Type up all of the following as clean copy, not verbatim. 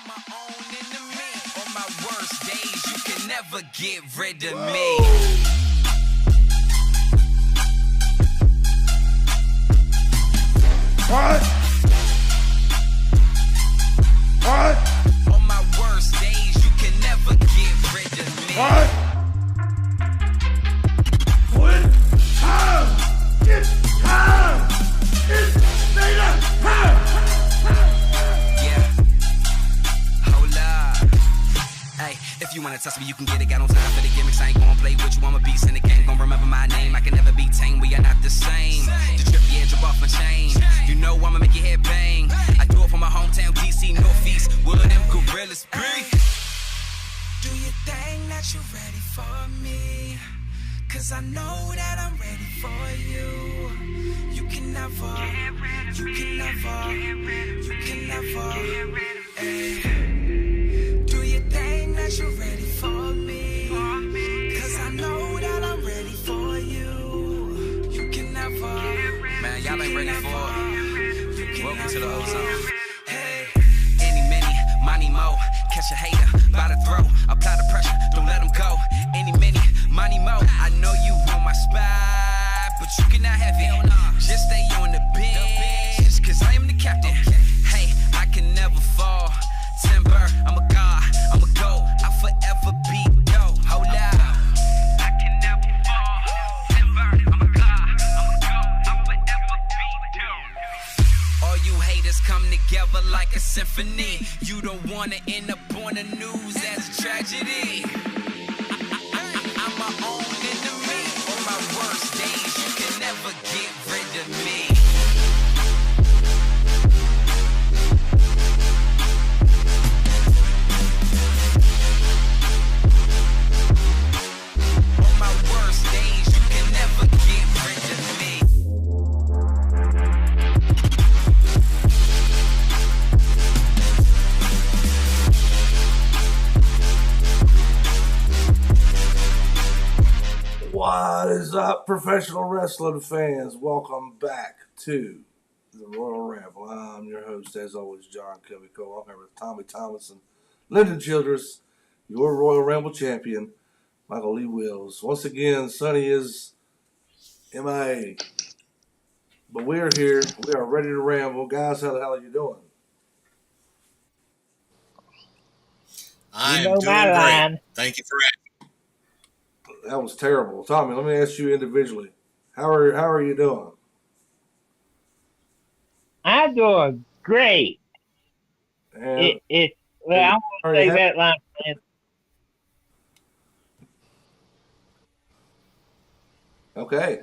my own enemy. On my worst days, you can never get rid of me. What? What? On my worst days, you can never get rid of me. What? It's time! It's time! It's data time! Yeah. Hold up. Hey, if you wanna test me, you can get it. Got no time for the gimmicks. I ain't gonna play with you. I'm a beast in the game. Gonna remember my name. I can never be tame. We are not the same. The drip, yeah, drip off my chain. You know I'ma make your head bang. I do it for my hometown, DC, Northeast. Where them gorillas be? Do you think that you're ready for me? Cause I know that I'm ready for you. You can never, hey. Do you think that you're ready for me? Cause I know that I'm ready for you. You can never, man, y'all ain't ready for it. Welcome to the ozone. Hey, any, many, money, mo. Catch a hater by the throat. Apply the pressure, don't let them go. Any, many, money, mo. I know you on my spot, but you cannot have it. Just stay on the bench, cause I am the captain. Hey, I can never fall. Timber, I'm a god, I'm a goat. I'll forever be dope. Hold up. I can never fall. Timber, I'm a god, I'm a goat. I'll forever be dope. All you haters come together like a symphony. You don't wanna end up on the news as a tragedy. I'm my own enemy. On my worst days, you can never get rid of me. On my worst days, you can never get rid of me. What is up, professional wrestling fans? Welcome back to the Royal Ramble. I'm your host, as always, John Covey Cole. I'm here with Tommy Thomas and Lyndon Childress, your Royal Ramble champion, Michael Lee Wills. Once again, Sonny is MIA. But we're here. We are ready to ramble. Guys, how the hell are you doing? I am doing great. Thank you for asking. That was terrible. Tommy, let me ask you individually. How are you doing? I'm doing great. And Well, I'm gonna say that line. Okay.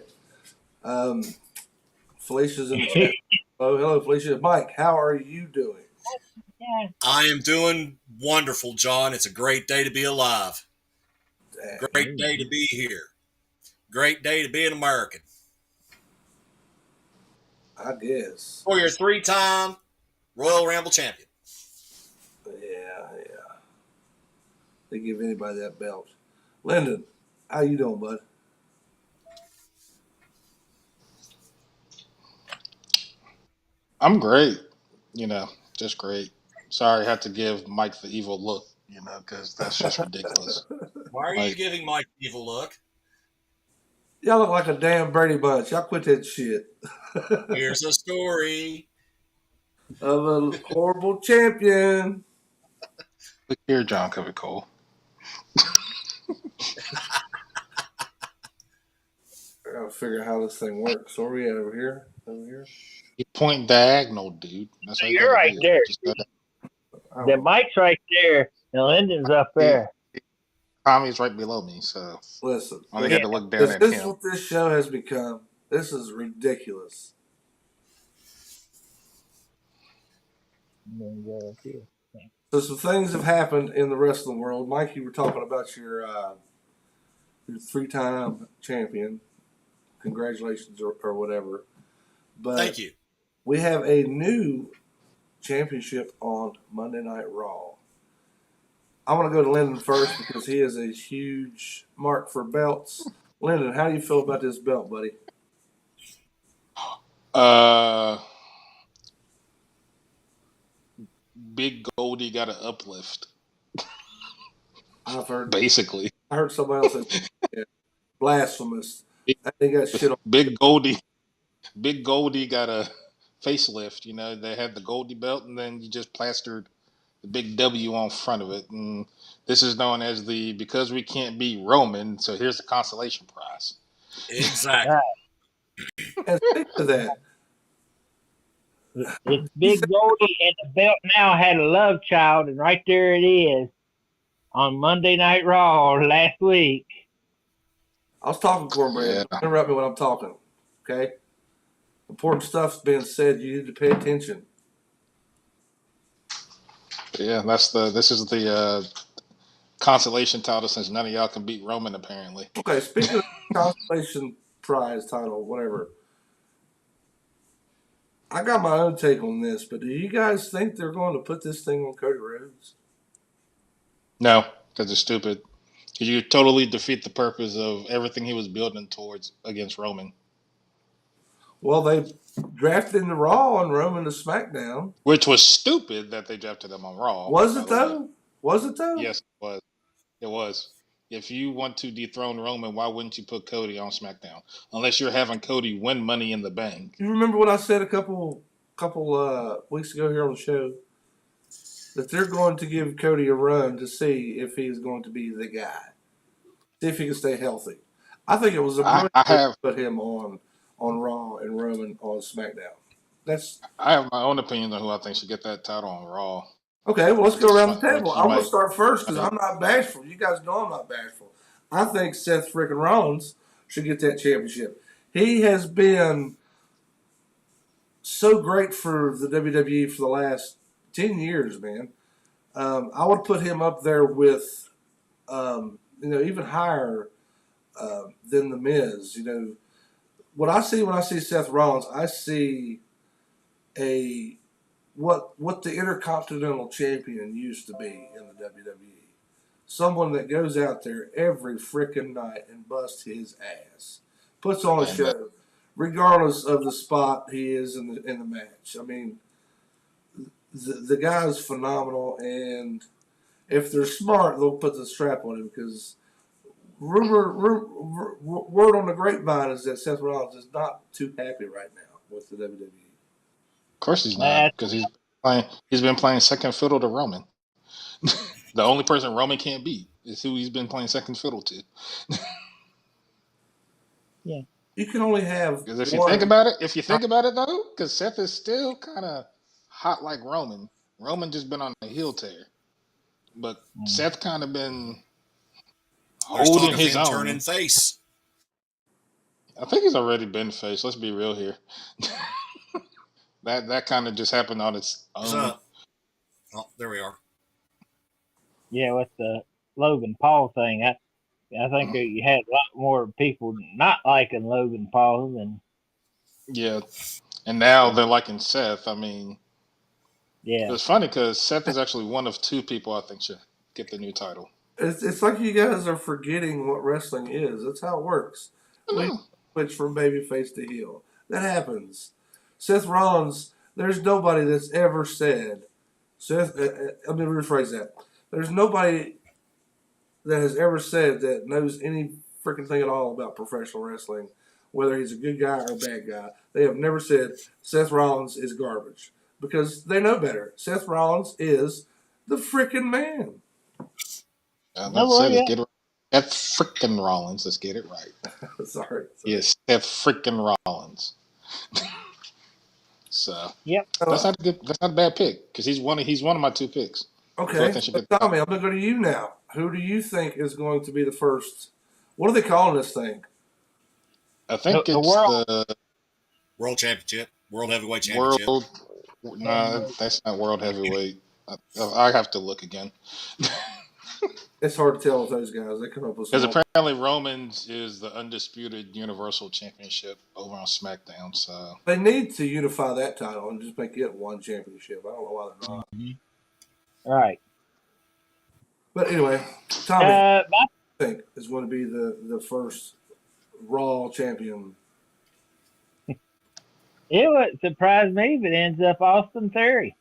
Felicia's in the chat. Oh, hello, Felicia. Mike, how are you doing? Yeah. I am doing wonderful, John. It's a great day to be alive. Great day to be here. Great day to be an American. I guess. For your 3-time Royal Ramble champion. Yeah. They give anybody that belt. Lyndon, how you doing, bud? I'm great. Just great. Sorry, I had to give Mike the evil look, because that's just ridiculous. Why are you giving Mike the evil look? Y'all look like a damn Brady Bunch. Y'all quit that shit. Here's a story of a horrible champion. Look here, John Covey Cole. I gotta figure out how this thing works. Where are we at over here? You point diagonal, dude. That's how You're right there. The mic's right there. The Lyndon's up there. Tommy's right below me, so listen. I only had to look down at him. This is what this show has become. This is ridiculous. So some things have happened in the wrestling world. Mike, you were talking about your 3-time champion. Congratulations or whatever. But thank you. We have a new championship on Monday Night Raw. I'm going to go to Lyndon first because he is a huge mark for belts. Lyndon, how do you feel about this belt, buddy? Big Goldie got an uplift, I've heard. basically. I heard somebody else say yeah, blasphemous. Big, They got shit on. Big Goldie, Big Goldie got a facelift. You know, they had the Goldie belt, and then you just plastered the big W on front of it. And this is known as the because we can't beat Roman, so here's the consolation prize. Exactly. And speak to that. It's Big Goldie, and the belt now had a love child, and right there it is on Monday Night Raw last week. I was talking cornbread. Yeah. Don't interrupt me when I'm talking. Okay? Important stuff's being said. You need to pay attention. Yeah, this is the consolation title since none of y'all can beat Roman apparently. Okay, speaking of consolation prize title, whatever. I got my own take on this, but do you guys think they're going to put this thing on Cody Rhodes? No, because it's stupid. You totally defeat the purpose of everything he was building towards against Roman. Well, they drafted him to Raw and Roman to SmackDown. Which was stupid that they drafted him on Raw. Was it though? Was it though? Yes, it was. It was. If you want to dethrone Roman, why wouldn't you put Cody on SmackDown? Unless you're having Cody win Money in the Bank. You remember what I said a couple weeks ago here on the show? That they're going to give Cody a run to see if he's going to be the guy. See if he can stay healthy. I think it was a brilliant to put him on Raw and Roman on SmackDown. I have my own opinion on who I think should get that title on Raw. Okay, well, let's go around the table. I'm going to start first because I'm not bashful. You guys know I'm not bashful. I think Seth freaking Rollins should get that championship. He has been so great for the WWE for the last 10 years, man. I would put him up there with, even higher than The Miz. You know, what I see when I see Seth Rollins, I see what the Intercontinental Champion used to be in the WWE. Someone that goes out there every freaking night and busts his ass. Puts on a show, regardless of the spot he is in the match. I mean, the guy's phenomenal, and if they're smart, they'll put the strap on him because word on the grapevine is that Seth Rollins is not too happy right now with the WWE. Of course he's not, because he's been playing second fiddle to Roman. The only person Roman can't beat is who he's been playing second fiddle to. Yeah. You can only have because if you think about it though, because Seth is still kind of hot like Roman. Roman just been on a heel tear, but Seth kind of been holding his own. Turning face. I think he's already been face. Let's be real here. That kind of just happened on its own. Oh, there we are. Yeah, with the Logan Paul thing, I think that you had a lot more people not liking Logan Paul than. Yeah, and now they're liking Seth. I mean, yeah, it's funny because Seth is actually one of two people I think should get the new title. It's like you guys are forgetting what wrestling is. That's how it works. We switch from babyface to heel. That happens. Seth Rollins, there's nobody that's ever said. Let me rephrase that. There's nobody that has ever said that knows any freaking thing at all about professional wrestling, whether he's a good guy or a bad guy. They have never said Seth Rollins is garbage because they know better. Seth Rollins is the freaking man. Seth freaking Rollins. Let's get it right. Sorry. Yes, Seth freaking Rollins. So yep, that's not a bad pick because he's one of my two picks. Okay, Tommy, I'm going to go to you now. Who do you think is going to be the first? What are they calling this thing? I think it's the World Championship, World Heavyweight Championship. No, that's not World Heavyweight. I have to look again. It's hard to tell with those guys. They come up with because apparently Roman's is the undisputed Universal Championship over on SmackDown. So they need to unify that title and just make it one championship. I don't know why they're not. Mm-hmm. Right. But anyway, Tommy, I think is going to be the first Raw champion. It would surprise me if it ends up Austin Theory.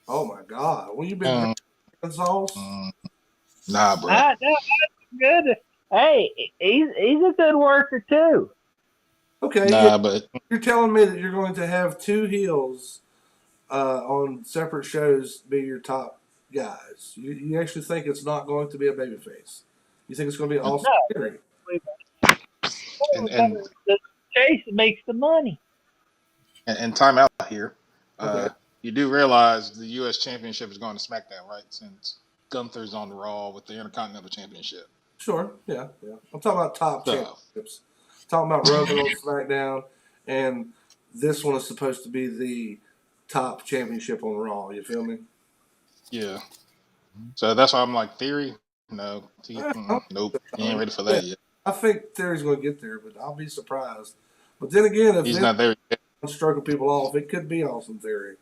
Oh my God! Well, you been Mm, drinking sauce? nah, bro. No, that's good. Hey, he's a good worker too. Okay, Nah, but you're telling me that you're going to have two heels on separate shows be your top guys. You actually think it's not going to be a babyface? You think it's going to be and Austin Theory? and The chase makes the money. and time out here. Okay, You do realize the U.S. Championship is going to SmackDown, right? Since Gunther's on Raw with the Intercontinental Championship. sure, yeah, yeah. I'm talking about top So championships. I'm talking about Roman on SmackDown, and this one is supposed to be the top championship on Raw. You feel me? yeah. So that's why I'm like Theory. No, I nope. He ain't ready for that yet. think Theory's going to get there, but I'll be surprised. But then again, if He's Vince not there yet. is stroking people off, it could be Austin Theory.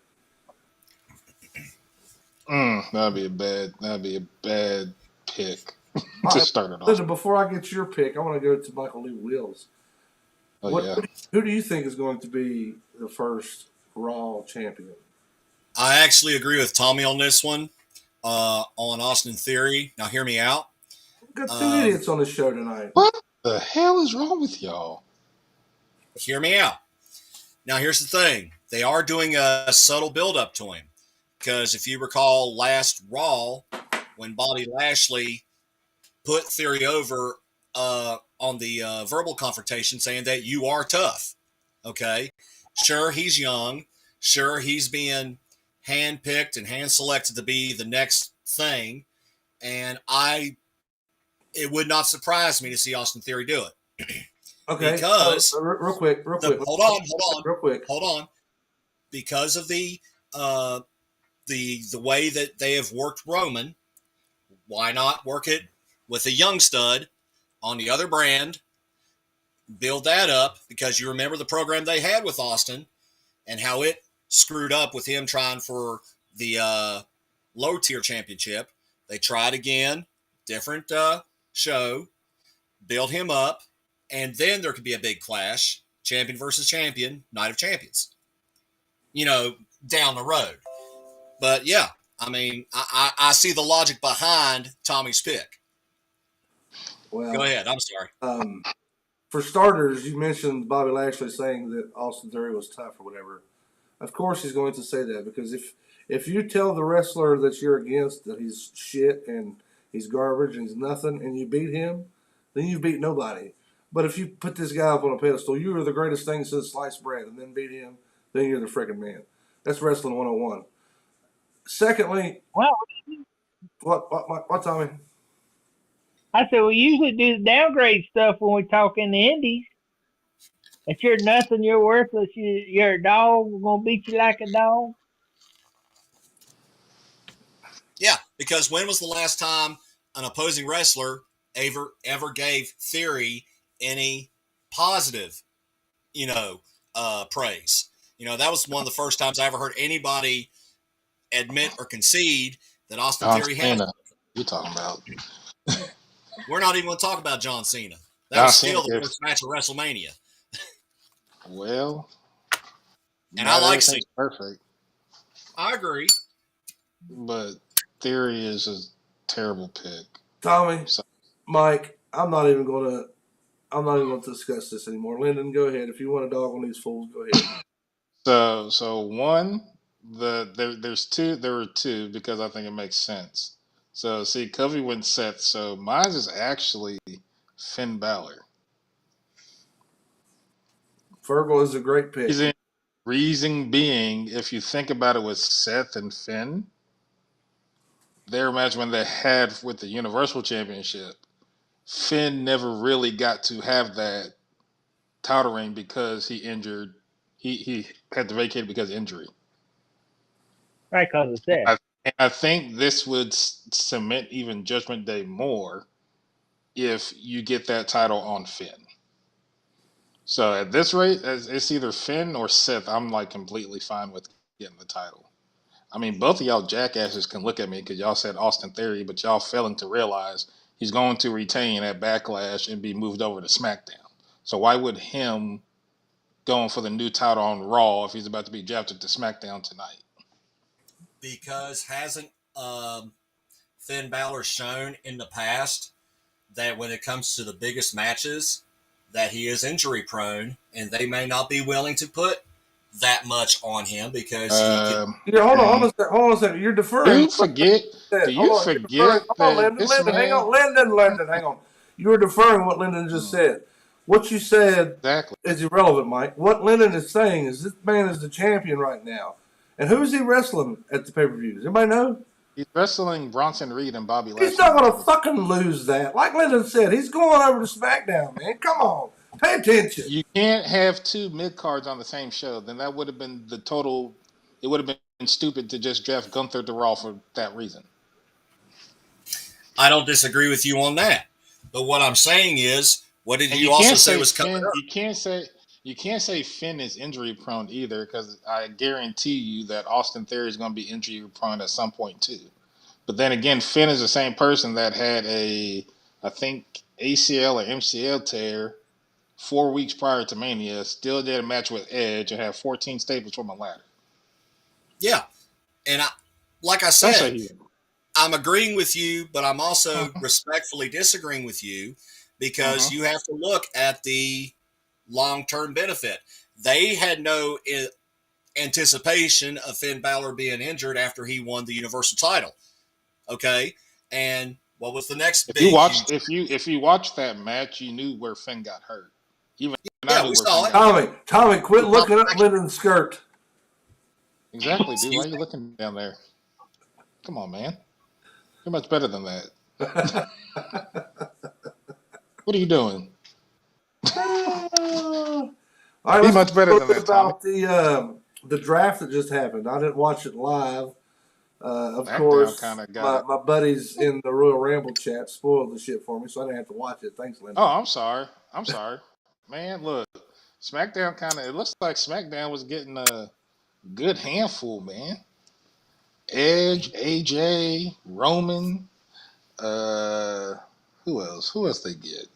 That'd be a bad pick All to right, start it off. listen, before I get your pick, I want to go to Michael Lee Wills. Oh What? yeah. Who do you think is going to be the first Raw champion? I actually agree with Tommy on this one. On Austin Theory. Now, hear me out. We've got two Um, idiots on the show tonight. What the hell is wrong with y'all? hear me out. Now, here's the thing. They are doing a subtle build up to him. Because if you recall last Raw, when Bobby Lashley put Theory over on the verbal confrontation saying that you are tough. Okay. Sure, he's young. Sure, he's being handpicked and hand selected to be the next thing. And it would not surprise me to see Austin Theory do it. Okay, Because real quick, hold on, real quick. hold on. Because of the way that they have worked Roman, why not work it with a young stud on the other brand, build that up, because you remember the program they had with Austin and how it screwed up with him trying for the low tier championship. They tried again, different show, build him up, and then there could be a big clash, champion versus champion, Night of Champions, down the road. But yeah, I mean, I see the logic behind Tommy's pick. Well, Go ahead. I'm sorry. For starters, you mentioned Bobby Lashley saying that Austin Theory was tough or whatever. Of course, he's going to say that because if you tell the wrestler that you're against that he's shit and he's garbage and he's nothing, and you beat him, then you've beat nobody. But if you put this guy up on a pedestal, you are the greatest thing since sliced bread, and then beat him, then you're the freaking man. That's wrestling 101. Secondly, Well, what Tommy? I said we usually do the downgrade stuff when we talk in the indies. If you're nothing, you're worthless. You're a dog. We're gonna beat you like a dog. Yeah, because when was the last time an opposing wrestler ever gave Theory any positive, praise? That was one of the first times I ever heard anybody admit or concede that Austin John Theory had. Cena. You talking about We're not even going to talk about John Cena. That John was Cena? still the first match of WrestleMania. Well, And not I like everything's Cena. perfect, I agree. but Theory is a terrible pick. Tommy, So- Mike, I'm not even going to discuss this anymore. Lyndon, go ahead. If you want to dog on these fools, go ahead. So one, there were two because I think it makes sense. So see, Covey went Seth. So mine is actually Finn Balor. Fergal is a great pick. Reason being, if you think about it with Seth and Finn, their match when they had with the Universal Championship, Finn never really got to have that title reign because he injured. He had to vacate because of injury. Right, because of that. I think this would cement even Judgment Day more if you get that title on Finn. So at this rate, it's either Finn or Seth. I'm like completely fine with getting the title. I mean, both of y'all jackasses can look at me because y'all said Austin Theory, but y'all failing to realize he's going to retain at Backlash and be moved over to SmackDown. So why would him going for the new title on Raw if he's about to be drafted to SmackDown tonight? because hasn't Finn Balor shown in the past that when it comes to the biggest matches that he is injury prone, and they may not be willing to put that much on him because he can. Yeah, hold on a second. You're deferring. Do you forget? Do you forget that this Lyndon, man? hang on, Lyndon, hang on. You were deferring what Lyndon just said. What you said Exactly. is irrelevant, Mike. What Lyndon is saying is this man is the champion right now. And who is he wrestling at the pay-per-view? Does anybody know? He's wrestling Bronson Reed and Bobby Lashley. He's not going to fucking lose that. Like Lyndon said, he's going over to SmackDown, man. Come on. Pay attention. You can't have two mid-cards on the same show. Then that would have been the total. It would have been stupid to just draft Gunther to Raw for that reason. I don't disagree with you on that. But what I'm saying is, what did you also say was coming up? You can't say Finn is injury prone either, because I guarantee you that Austin Theory is going to be injury prone at some point too. But then again, Finn is the same person that had I think ACL or MCL tear 4 weeks prior to Mania, still did a match with Edge and had 14 staples from a ladder. Yeah. And like I said, I'm agreeing with you, but I'm also respectfully disagreeing with you because you have to look at the long-term benefit. They had no anticipation of Finn Balor being injured after he won the Universal title. Okay? And what was the next if you watched that match, you knew where Finn got hurt. Even we saw it. Tommy, quit looking up Lyndon's skirt. Exactly, dude. Why are you looking down there? Come on, man. You're much better than that. What are you doing? All right, Be much better than that, about the draft that just happened. I didn't watch it live. Of SmackDown course, my buddies in the Royal Ramble chat spoiled the shit for me, so I didn't have to watch it. Thanks, Lyndon. Oh, I'm sorry. Man, look. SmackDown it looks like SmackDown was getting a good handful, man. Edge, AJ, Roman, who else? Who else they get?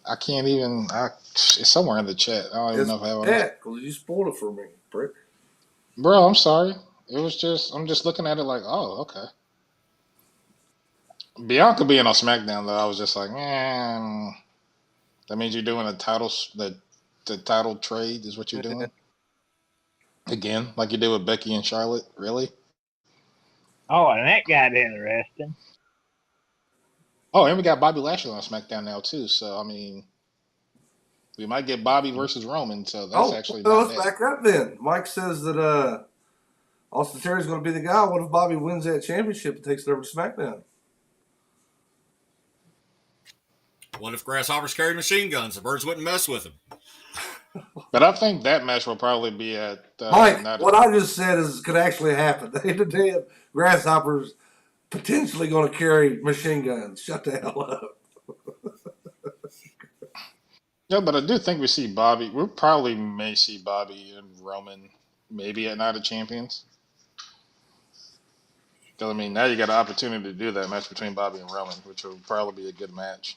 I can't even. It's somewhere in the chat. I don't even know if I have it. Because you spoiled it for me, prick. Bro, I'm sorry. It was I'm just looking at it like, oh, okay. Bianca being on SmackDown, though, I was just like, man, that means you're doing the title trade is what you're doing? Again, like you did with Becky and Charlotte? Really? Oh, and that got interesting. Oh, and we got Bobby Lashley on SmackDown now, too. So, I mean, we might get Bobby versus Roman. So, that's actually not let's back up then. Mike says that Austin Theory's going to be the guy. What if Bobby wins that championship and takes it over to SmackDown? What if grasshoppers carried machine guns? The birds wouldn't mess with them. But I think that match will probably be at... Mike, what I just said could actually happen. The damn grasshoppers potentially going to carry machine guns. Shut the hell up. Yeah, but I do think we see Bobby. We probably may see Bobby and Roman maybe at Night of Champions. Because, I mean, now you got an opportunity to do that match between Bobby and Roman, which will probably be a good match.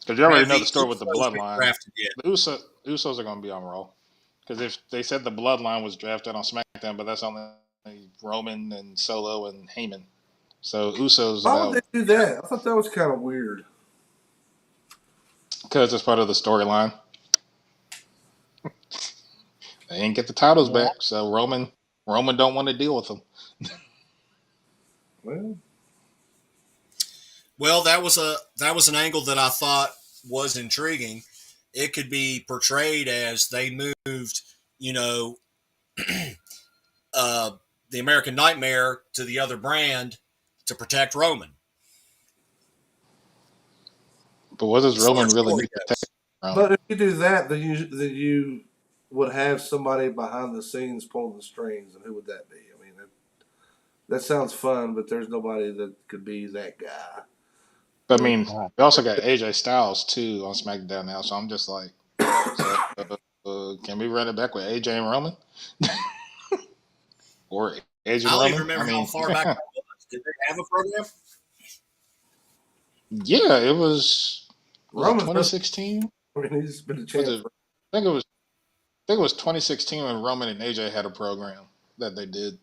Because you already know the story with the Bloodline. The Usos are going to be on Raw. Because if they said the Bloodline was drafted on SmackDown, but that's only Roman and Solo and Heyman. So Usos. Why would they do that? I thought that was kind of weird. Because it's part of the storyline. They ain't get the titles back, so Roman don't want to deal with them. Well, that was an angle that I thought was intriguing. It could be portrayed as they moved, the American Nightmare to the other brand to protect Roman. But what does Roman really need to protect? But if you do that, then you would have somebody behind the scenes pulling the strings, and who would that be? I mean, that sounds fun, but there's nobody that could be that guy. But I mean, we also got AJ Styles too on SmackDown now, so I'm just like, can we run it back with AJ and Roman? Or AJ and Roman? I don't even remember how far back that was. Did they have a program? Yeah, it was 2016. I mean, he's been a champ. I think it was 2016 when Roman and AJ had a program. that they did.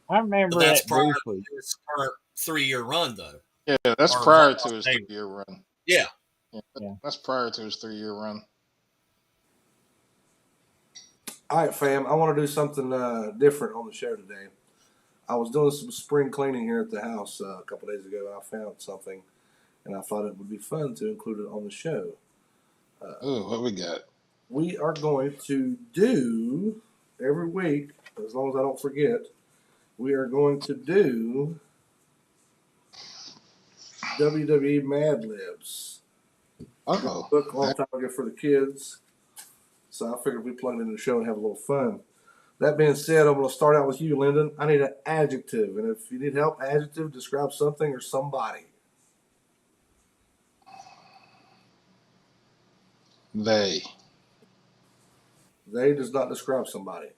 I remember But that's that prior briefly. to his current 3-year run, though. Yeah, that's Or prior Hall to of his Fame. 3-year run. Yeah. Yeah. That's prior to his 3-year run. All right, fam. I want to do something different on the show today. I was doing some spring cleaning here at the house a couple days ago, and I found something, and I thought it would be fun to include it on the show. Ooh, what we got? We are going to do every week, as long as I don't forget, we are going to do WWE Mad Libs. Uh-oh. Book a long time ago for the kids. So I figured we plug it into the show and have a little fun. That being said, I'm going to start out with you, Lyndon. I need an adjective. And if you need help, adjective, describe something or somebody. They. They does not describe somebody.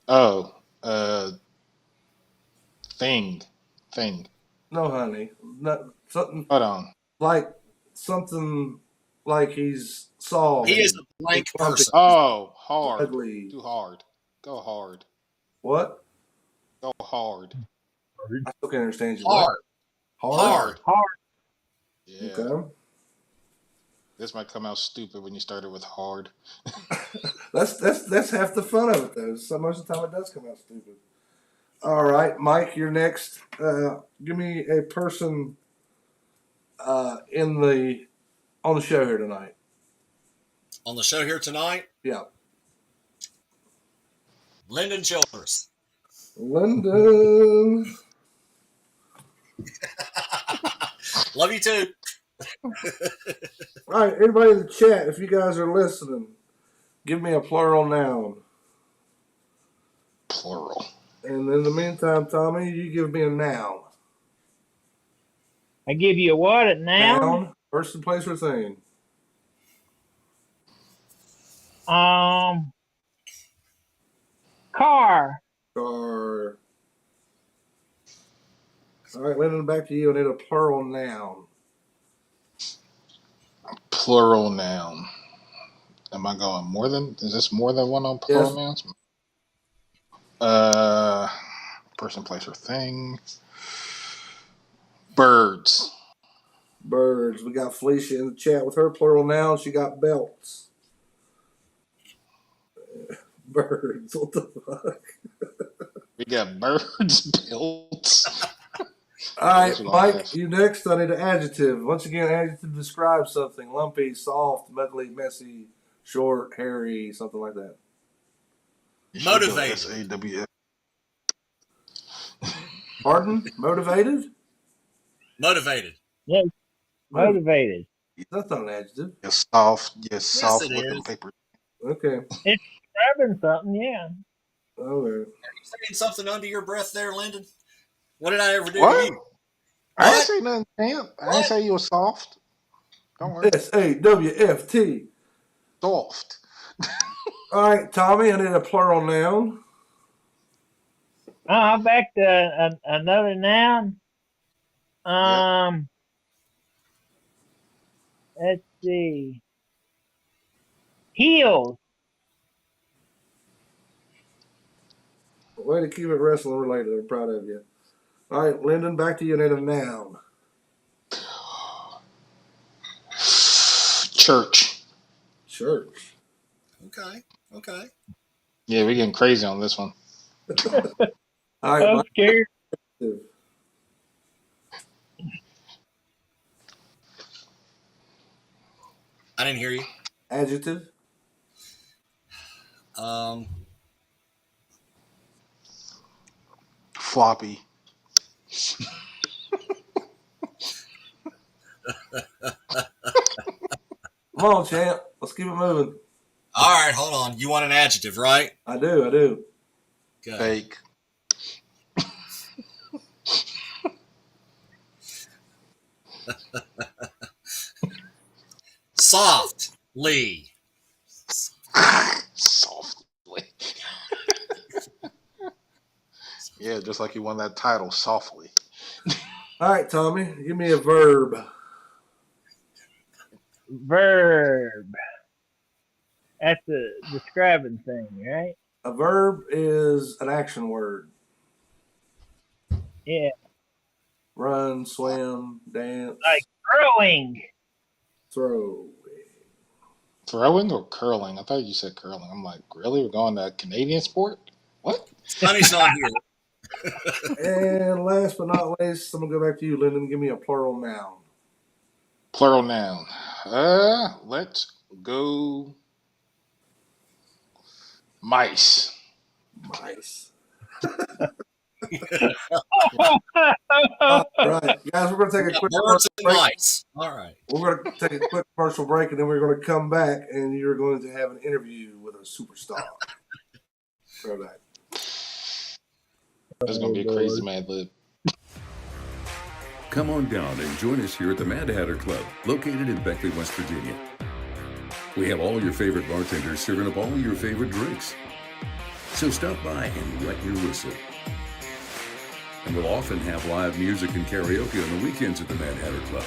Oh, thing. No, honey. Not, something Hold on. something like he's soft. He is a blank person. Oh, hard. Ugly. Too hard. Go hard. What? Go hard. I still can't understand you. Hard. Hard. Yeah. Okay. This might come out stupid when you started with hard. That's half the fun of it, though. So most of the time it does come out stupid. All right, Mike, you're next. Give me a person on the show here tonight. On the show here tonight, Yeah, Lyndon Childers. Lyndon. Love you too. All right, everybody in the chat, if you guys are listening, give me a plural noun. Plural. And in the meantime, Tommy, you give me a noun. I give you a what? A noun? Noun, person, place, or thing. Car. Or all right, Lyndon, back to you. I need a plural noun. Plural noun. Am I going more than? Is this more than one on plural nouns? Person, place, or thing. Birds. Birds. We got Felicia in the chat with her plural noun. She got belts. Birds. What the fuck? We got birds built. All right, Mike, you next. I need an adjective. Once again, adjective describes something. Lumpy, soft, ugly, messy, short, hairy, something like that. Motivated. SAWF. Pardon? Motivated? Motivated. Yes. Motivated. That's not an adjective. You're soft. You're soft it looking is. paper. Okay. Grabbing something, yeah. Okay. Are you saying something under your breath there, Lyndon? What did I ever do What? to you? I didn't What? say nothing, champ. I didn't What? say you were soft. Don't worry. SAWFT. Soft. All right, Tommy, I need a plural noun. I'm back to another noun. Let's see. Heels. Way to keep it wrestling related. I'm proud of you. All right, Lyndon, back to you. I need a noun. Church. Church. Okay. Yeah, we're getting crazy on this one. All right, I'm Mike. scared. I didn't hear you. Adjective. Floppy. Come on, champ. Let's keep it moving. All right, hold on. You want an adjective, right? I do. Good. Fake. Softly. Softly. Yeah, just like you won that title, softly. All right, Tommy, give me a verb. Verb. That's a describing thing, right? A verb is an action word. Yeah, Run, swim, dance, like growing. throw. Throwing or curling? I thought you said curling. I'm like, really? We're going to a Canadian sport? What? Sonny's not here. And last but not least, I'm going to go back to you, Lyndon. Give me a plural noun. Plural noun. Let's go mice. Mice. All right, guys, we're going to take a quick Birds and break. mice. All right. We're going to take a quick commercial break, and then we're going to come back, and you're going to have an interview with a superstar. Right back. That's going to be a crazy Mad Lib. Come on down and join us here at the Mad Hatter Club, located in Beckley, West Virginia. We have all your favorite bartenders serving up all your favorite drinks. So stop by and wet your whistle. And we'll often have live music and karaoke on the weekends at the Mad Hatter Club.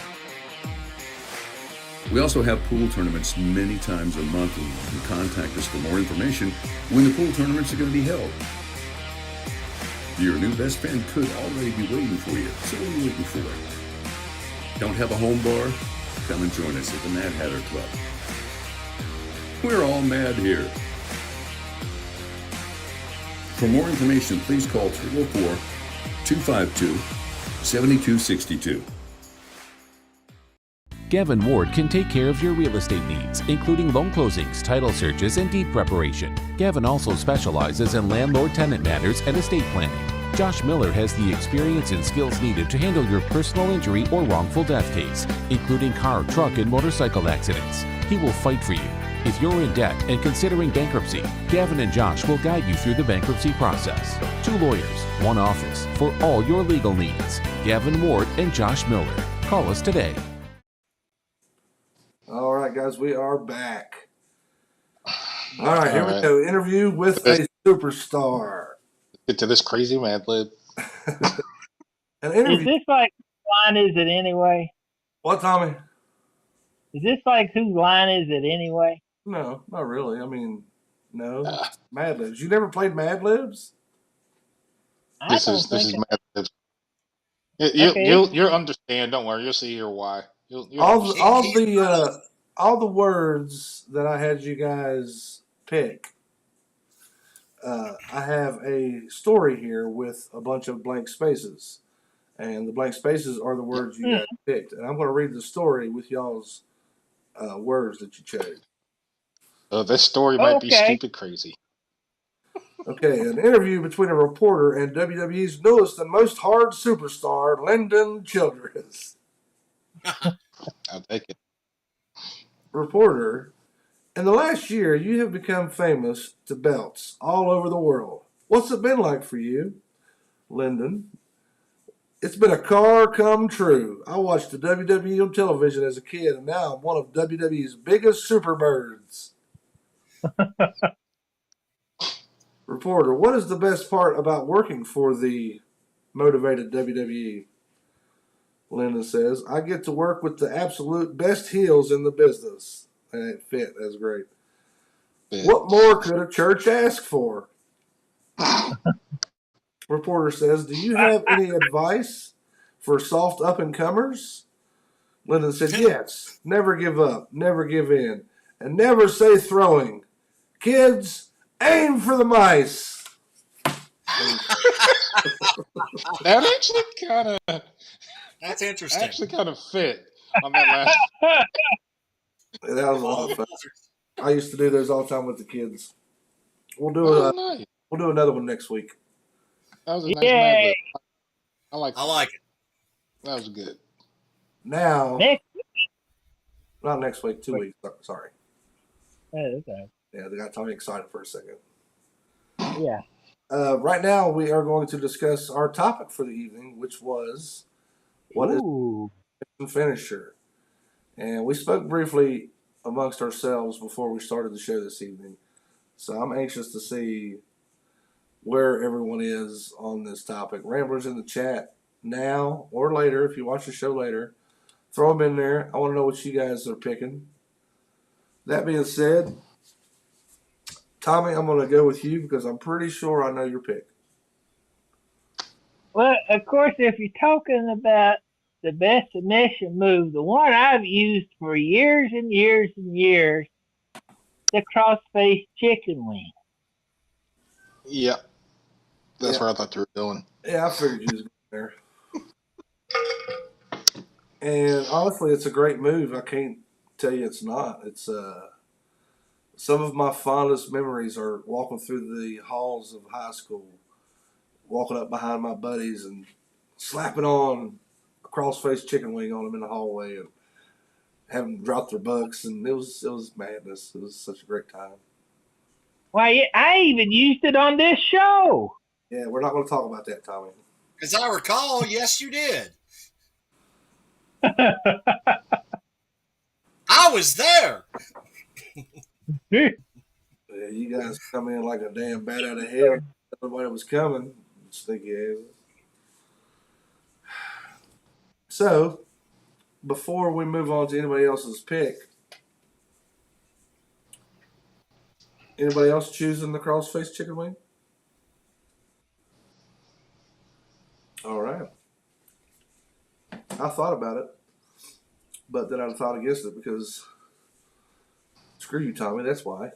We also have pool tournaments many times a month, and you can contact us for more information when the pool tournaments are going to be held. Your new best friend could already be waiting for you, so what are you waiting for? Don't have a home bar? Come and join us at the Mad Hatter Club. We're all mad here. For more information, please call 304-252-7262. Gavin Ward can take care of your real estate needs, including loan closings, title searches, and deed preparation. Gavin also specializes in landlord-tenant matters and estate planning. Josh Miller has the experience and skills needed to handle your personal injury or wrongful death case, including car, truck, and motorcycle accidents. He will fight for you. If you're in debt and considering bankruptcy, Gavin and Josh will guide you through the bankruptcy process. 2 lawyers, 1 office for all your legal needs. Gavin Ward and Josh Miller. Call us today. All right, guys, we are back. All right, here we go. Interview with a superstar. Get to this crazy Mad Lib. An Is interview. this like whose line is it anyway? What, Tommy? Is this like whose line is it anyway? No, not really. I mean, no. Mad Libs. You never played Mad Libs? I This don't is think Mad Lib. Okay. You'll understand. Don't worry. You'll see here why. You'll understand. All the words that I had you guys pick. I have a story here with a bunch of blank spaces, and the blank spaces are the words you guys picked. And I'm going to read the story with y'all's words that you chose. This story might be Okay. stupid crazy. Okay, an interview between a reporter and WWE's newest and most hard superstar, Lyndon Childress. I'll take it. Reporter, in the last year, you have become famous to belts all over the world. What's it been like for you? Lyndon, it's been a car come true. I watched the WWE on television as a kid, and now I'm one of WWE's biggest superbirds. Reporter, what is the best part about working for the motivated WWE? Lyndon says, I get to work with the absolute best heels in the business. And it fit. That's great. Yeah. What more could a church ask for? Reporter says, do you have any advice for soft up-and-comers? Lyndon said, yes. Never give up. Never give in. And never say throwing. Kids, aim for the mice. That actually That's interesting. kind of fit on that last. That was a lot of fun. I used to do those all the time with the kids. We'll do Nice. we'll do another one next week. That was a nice Yay. Mad Lib. I like it. that was good. Now, Next. not next week, 2 weeks. Sorry. Okay. Yeah, they got Tommy excited for a second. Yeah. Right now, we are going to discuss our topic for the evening, which was what is Ooh. a finisher. And we spoke briefly amongst ourselves before we started the show this evening. So I'm anxious to see where everyone is on this topic. Ramblers in the chat now or later, if you watch the show later, throw them in there. I want to know what you guys are picking. That being said, Tommy, I'm going to go with you because I'm pretty sure I know your pick. Well, of course, if you're talking about the best submission move, the one I've used for years and years and years, the cross-face chicken wing. Yeah, that's Yeah. where I thought you were going. Yeah, I figured you was going there. And honestly, it's a great move. I can't tell you it's not. It's some of my fondest memories are walking through the halls of high school, walking up behind my buddies and slapping on a cross-face chicken wing on them in the hallway and having them drop their bucks, and it was madness. It was such a great time. Why, I even used it on this show. Yeah, we're not going to talk about that, Tommy. As I recall, yes, you did. I was there. Yeah, you guys come in like a damn bat out of hell. Nobody was coming. Sneaky ass. So, before we move on to anybody else's pick, anybody else choosing the cross-face chicken wing? All right. I thought about it, but then I thought against it because screw you, Tommy. That's why.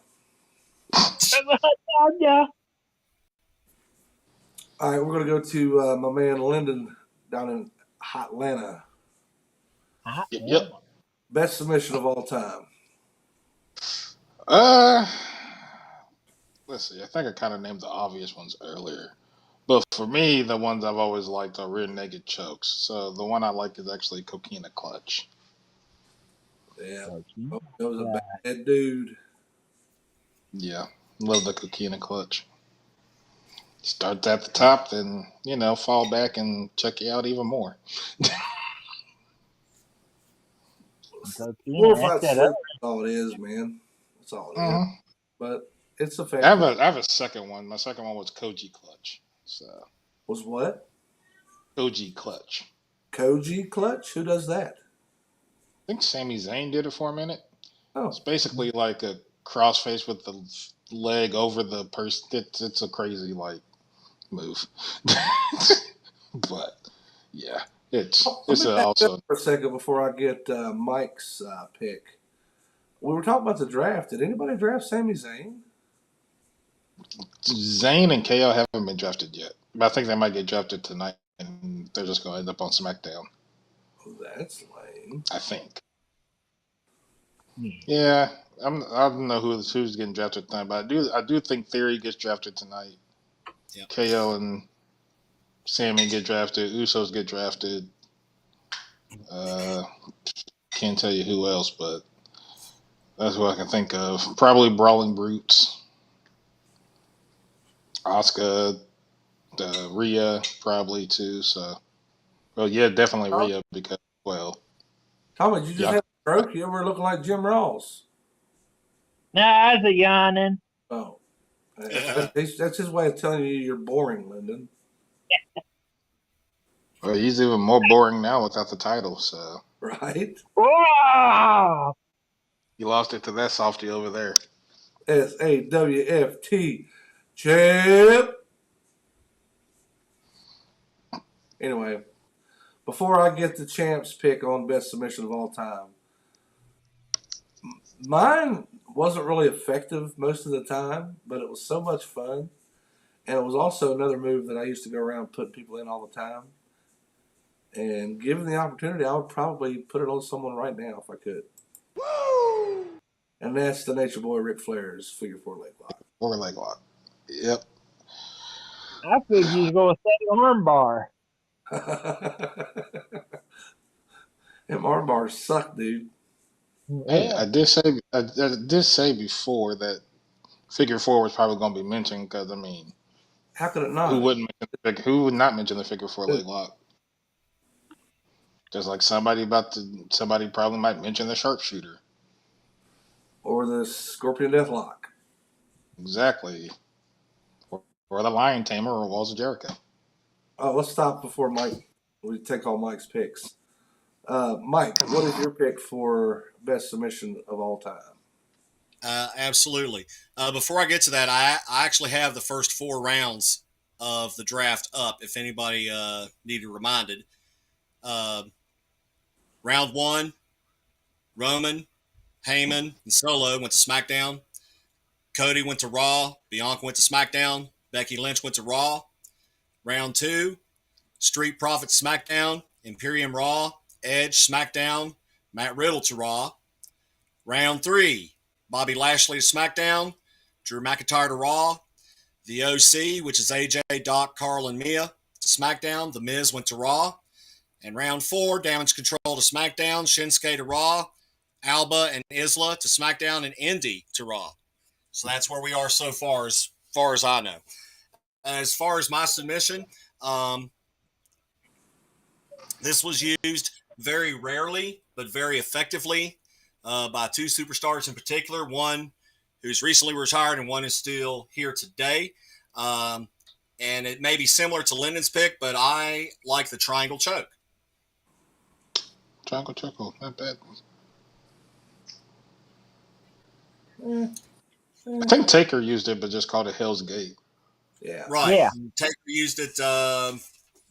Yeah. All right, we're going to go to my man Lyndon down in Atlanta. Yep. Best submission of all time. Let's see. I think I kind of named the obvious ones earlier, but for me, the ones I've always liked are rear naked chokes. So the one I like is actually Coquina Clutch. Yeah, that was a bad dude. Yeah, love the Coquina Clutch. Start at the top, then fall back and check you out even more. 4-5 slick, that's all it is, man. That's all it is. But it's a fact. I have a second one. My second one was Koji Clutch. So was what? Koji Clutch. Koji Clutch? Who does that? I think Sami Zayn did it for a minute. Oh, it's basically like a crossface with the leg over the person. It's a crazy move. But yeah, it's also for a second before I get Mike's pick. We were talking about the draft. Did anybody draft Sami Zayn? Zayn and KO haven't been drafted yet, but I think they might get drafted tonight, and they're just going to end up on SmackDown. Oh, that's lame. I think. Yeah, I don't know who's getting drafted tonight, but I do think Theory gets drafted tonight. Yep. KO and Sammy get drafted. Usos get drafted. Can't tell you who else, but that's what I can think of. Probably Brawling Brutes. Asuka, Rhea probably too. So, well, yeah, definitely Rhea because Tommy, did you just have a stroke? You ever looking like Jim Ross? No, I was a yawning. Oh, that's his way of telling you you're boring, Lyndon. Well, he's even more boring now without the title. So right. Wow. You lost it to that softy over there. SAWFT champ. Anyway, before I get the champ's pick on best submission of all time, mine wasn't really effective most of the time, but it was so much fun. And it was also another move that I used to go around putting people in all the time. And given the opportunity, I would probably put it on someone right now if I could. Woo! And that's the Nature Boy Ric Flair's figure 4 leg lock. 4 leg lock. Yep. I figured you was going to say arm bar. Them arm bars suck, dude. Hey, I did say before that figure 4 was probably going to be mentioned because how could it not? Who would not mention the figure 4 leg lock? Just like somebody probably might mention the sharpshooter or the Scorpion Deathlock. Exactly. Or the Lion Tamer or Walls of Jericho. Oh, let's stop before we take all Mike's picks. Mike, what is your pick for best submission of all time? Absolutely. Before I get to that, I actually have the first 4 rounds of the draft up. If anybody needed reminded, uh, round 1, Roman, Heyman, and Solo went to SmackDown. Cody went to Raw. Bianca went to SmackDown. Becky Lynch went to Raw. Round 2, Street Profits SmackDown. Imperium Raw. Edge SmackDown. Matt Riddle to Raw. Round 3, Bobby Lashley to SmackDown. Drew McIntyre to Raw. The OC, which is AJ, Doc, Carl, and Mia, to SmackDown. The Miz went to Raw. And round 4, Damage Control to SmackDown. Shinsuke to Raw. Alba and Isla to SmackDown. And Indy to Raw. So that's where we are so far as I know. As far as my submission, this was used very rarely, but very effectively by 2 superstars in particular. One who's recently retired and one is still here today. And it may be similar to Lyndon's pick, but I like the triangle choke. Triangle choke, not bad. I think Taker used it, but just called it Hell's Gate. Yeah. Right. Yeah. Taker used it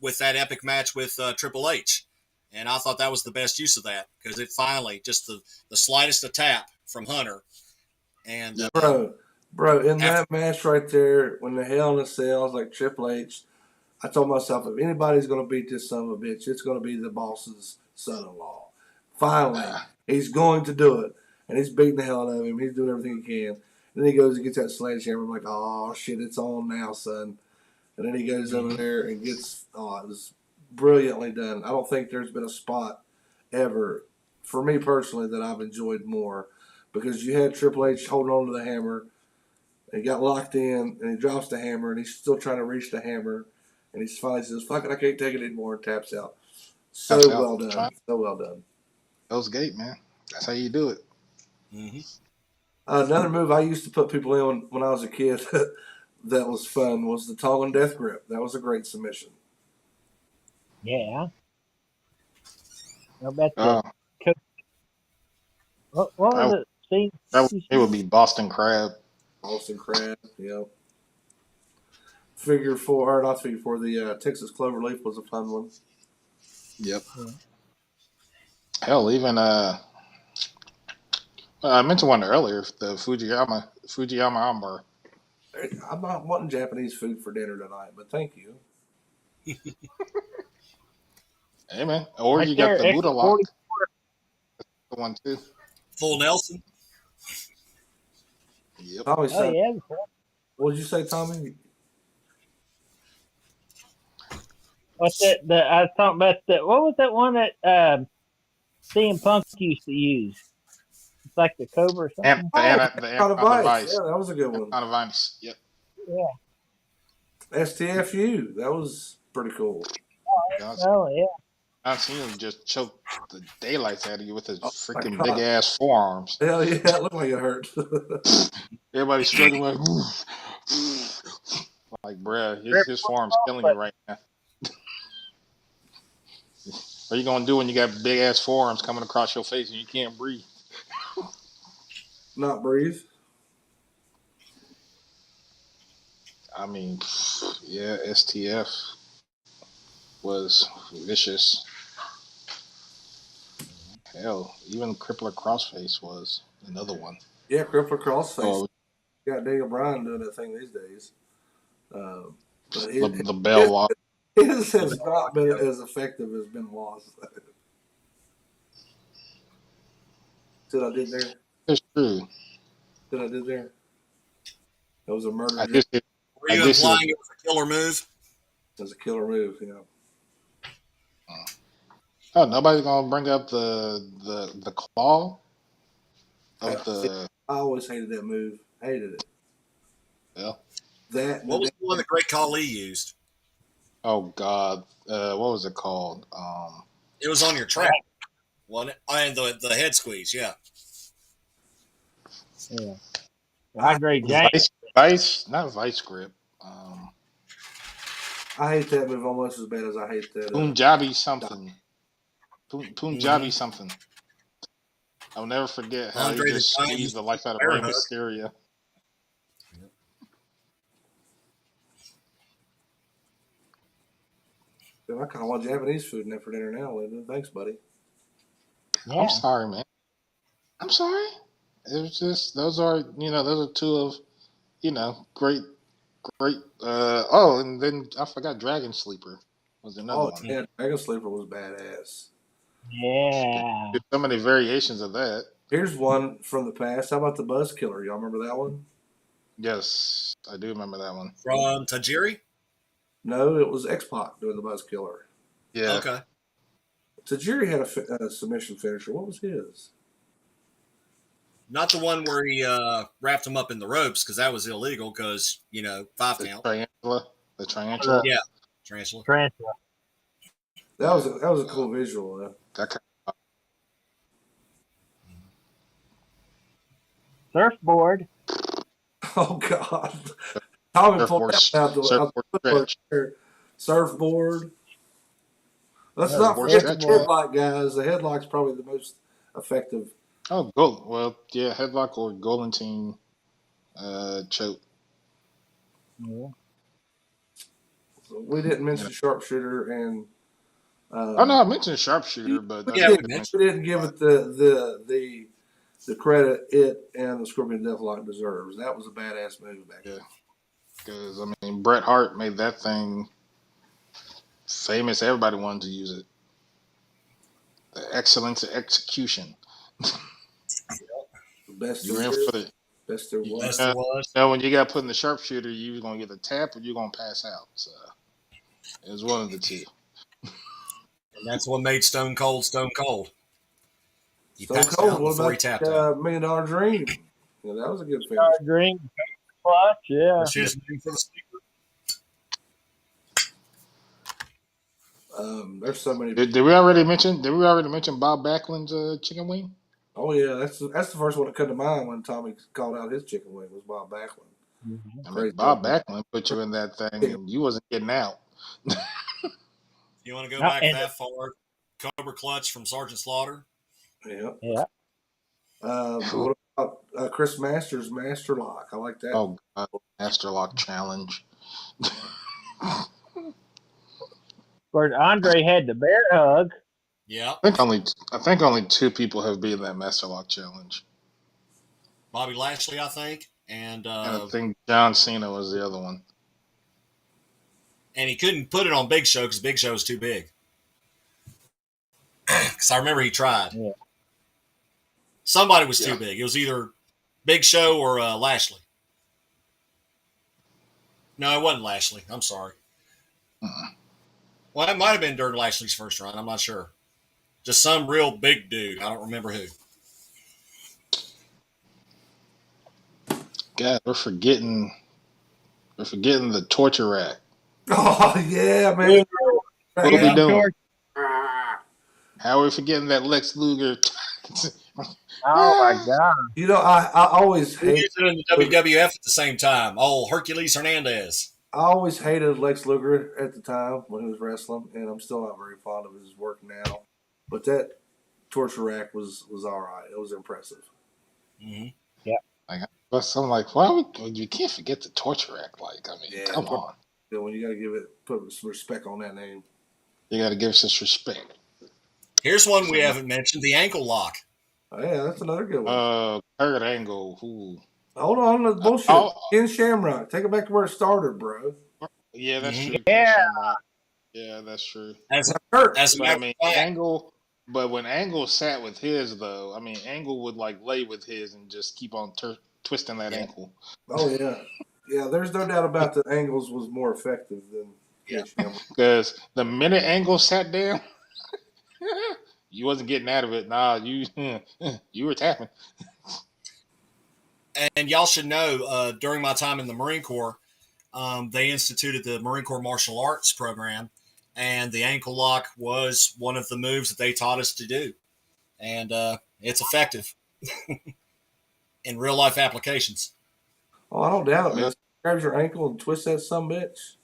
with that epic match with Triple H. And I thought that was the best use of that because it finally, just the slightest of tap from Hunter. And Bro, in that match right there, when the Hell in a Cell was like Triple H, I told myself, if anybody's going to beat this son of a bitch, it's going to be the boss's son-in-law. Finally, he's going to do it. And he's beating the hell out of him. He's doing everything he can. And then he goes and gets that sledgehammer. I'm like, oh, shit, it's on now, son. And then he goes over there and gets, it was brilliantly done. I don't think there's been a spot ever, for me personally, that I've enjoyed more. Because you had Triple H holding on to the hammer, and he got locked in, and he drops the hammer, and he's still trying to reach the hammer. And he finally says, fuck it, I can't take it anymore, and taps out. So well done. So well done. Hell's Gate, man. That's how you do it. Mm-hmm. Another move I used to put people in when I was a kid that was fun was the Tongan Death Grip. That was a great submission. Yeah. I bet what was it? See, it would be Boston Crab. Boston Crab, yeah. Figure 4, or not Figure 4, the Texas Cloverleaf was a fun one. Yep. Yeah. Hell, even I mentioned one earlier, the Fujiyama armbar. I'm not wanting Japanese food for dinner tonight, but thank you. Hey, man. Or you got the Buddha lock. The one, too. Full Nelson. Yep. Tommy said, yeah. What did you say, Tommy? What's that? I was talking about what was that one that CM Punk used to use? It's like the Cobra or something. The Vice. Yeah, that was a good one. On a Vice. Yep. Yeah. STFU. That was pretty cool. Oh, yeah. I've seen him just choke the daylights out of you with his freaking big ass forearms. Hell yeah, it looked like it hurt. Everybody's struggling like, bruh, his forearm's killing you right now. What are you gonna do when you got big ass forearms coming across your face and you can't breathe? Not breathe. I mean, yeah, STF was vicious. Hell, even Crippler Crossface was another one. Yeah, Crippler Crossface. Got Daniel Bryan doing that thing these days. But the bell walk. His has not been as effective as Benoit's. See what I did there? It's true. See what I did there? That was a murder. Were you implying it was a killer move? It was a killer move, you know. Oh, nobody's gonna bring up the claw of the. I always hated that move. Hated it. Yeah. What was the one that Great Khali used? Oh God, what was it called? It was on your track, wasn't it? And the head squeeze, yeah. Yeah. Andre James. Not vice grip. I hate that move almost as bad as I hate that. Punjabi something. Punjabi something. I'll never forget how Andre he the just Giant squeezed used the to life out of bear Rey hug. Mysterio. I kind of want Japanese food in there for dinner now, Lyndon. Thanks, buddy. Yeah. I'm sorry, man. I'm sorry. It was just those are two of great. And then I forgot Dragon Sleeper was another Oh, one. yeah, Dragon Sleeper was badass. Yeah. There's so many variations of that. Here's one from the past. How about the Buzz Killer? Y'all remember that one? Yes, I do remember that one. From Tajiri? No, it was X-Pac doing the Buzz Killer. Yeah. Okay. Tajiri had a submission finisher. What was his? Not the one where he wrapped him up in the ropes because that was illegal because, 5 The count. Triantula. The Triantula. Yeah. Tarantula. Tarantula. That was a cool visual, though. That kind Surfboard. Oh God! Tommy pulled that out the surfboard stretch. Surfboard. Let's Yeah, not board forget the stretch. headlock, guys. The headlock's probably the most effective. Oh, gold. Well, yeah, headlock or Goldentine choke. Yeah. So we didn't mention sharpshooter and. Oh no, I mentioned sharpshooter, but Yeah, we we didn't, mentioned we didn't give it the credit it and the Scorpion Deathlock deserves. That was a badass move back then. because Bret Hart made that thing famous. Everybody wanted to use it. The excellence of execution. The best You there ran is, for the. best there was. Yes, there was. When you got put in the sharpshooter, you was gonna get the tap or you gonna pass out. So it was one of the two. And that's what made Stone Cold Stone Cold. He Stone passed Cold. out What before he about tapped out. $1 Million Dream? Yeah, that was a good finish. Dream. Clutch. Yeah. That's his name for the speaker. There's so many. Did we already mention Bob Backlund's chicken wing? Oh yeah, that's the first one that come to mind when Tommy called out his chicken wing was Bob Backlund. Crazy. Bob Backlund put you in that thing and you wasn't getting out. You want to go No, back and- that far? Cobra Clutch from Sergeant Slaughter. Yeah. Yeah. What about Chris Masters Master Lock? I like that. Oh God, Master Lock Challenge. Of course, Andre had the bear hug. Yeah. I think only two people have been in that Master Lock Challenge. Bobby Lashley, I think. And And I think John Cena was the other one. he couldn't put it on Big Show because Big Show was too big. Because I remember he tried. Yeah. Somebody was too big. It was either Big Show or Lashley. No, it wasn't Lashley. I'm sorry. Well, it might have been during Lashley's first run. I'm not sure. Just some real big dude. I don't remember who. God, we're forgetting the torture rack. Oh yeah, man. What are we doing? George. How are we forgetting that Lex Luger? Oh my God. You know, I always Who hate. used it in the WWF at the same time? Oh, Hercules Hernandez. I always hated Lex Luger at the time when he was wrestling, and I'm still not very fond of his work now. But that torture rack was all right. It was impressive. Mm-hmm. But I'm like, why you can't forget the torture rack? Like, Yeah. come on. You know, when you got to put some respect on that name. You got to give us some respect. Here's one we haven't mentioned: the ankle lock. Oh, yeah, that's another good one. Kurt Angle. Ooh. Hold on, that's bullshit. Ken Shamrock, take it back to where it started, bro. Yeah, that's true. Yeah. Yeah, that's true. As Kurt. a But matter of fact, Angle. But when Angle sat with his, though, Angle would like lay with his and just keep on twisting that ankle. Oh yeah, yeah. There's no doubt about that. Angles was more effective than Ken Shamrock. Because the minute Angle sat down, you wasn't getting out of it. Nah, you were tapping. and y'all should know, during my time in the Marine Corps, they instituted the Marine Corps Martial Arts program, and the ankle lock was one of the moves that they taught us to do. And it's effective in real life applications. Oh, I don't doubt it, man. Grabs your ankle and twist that bitch.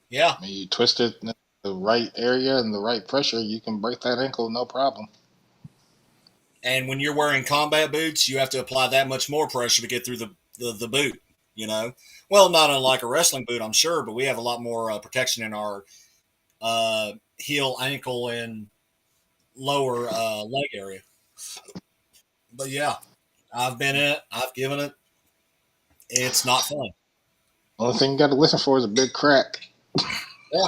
Yeah. You twist it in the right area and the right pressure, you can break that ankle no problem. And when you're wearing combat boots, you have to apply that much more pressure to get through the boot, you know? Well, not unlike a wrestling boot, I'm sure, but we have a lot more protection in our heel, ankle, and lower leg area. But yeah, I've been in it. I've given it. It's not fun. Only thing you got to listen for is a big crack. Yeah.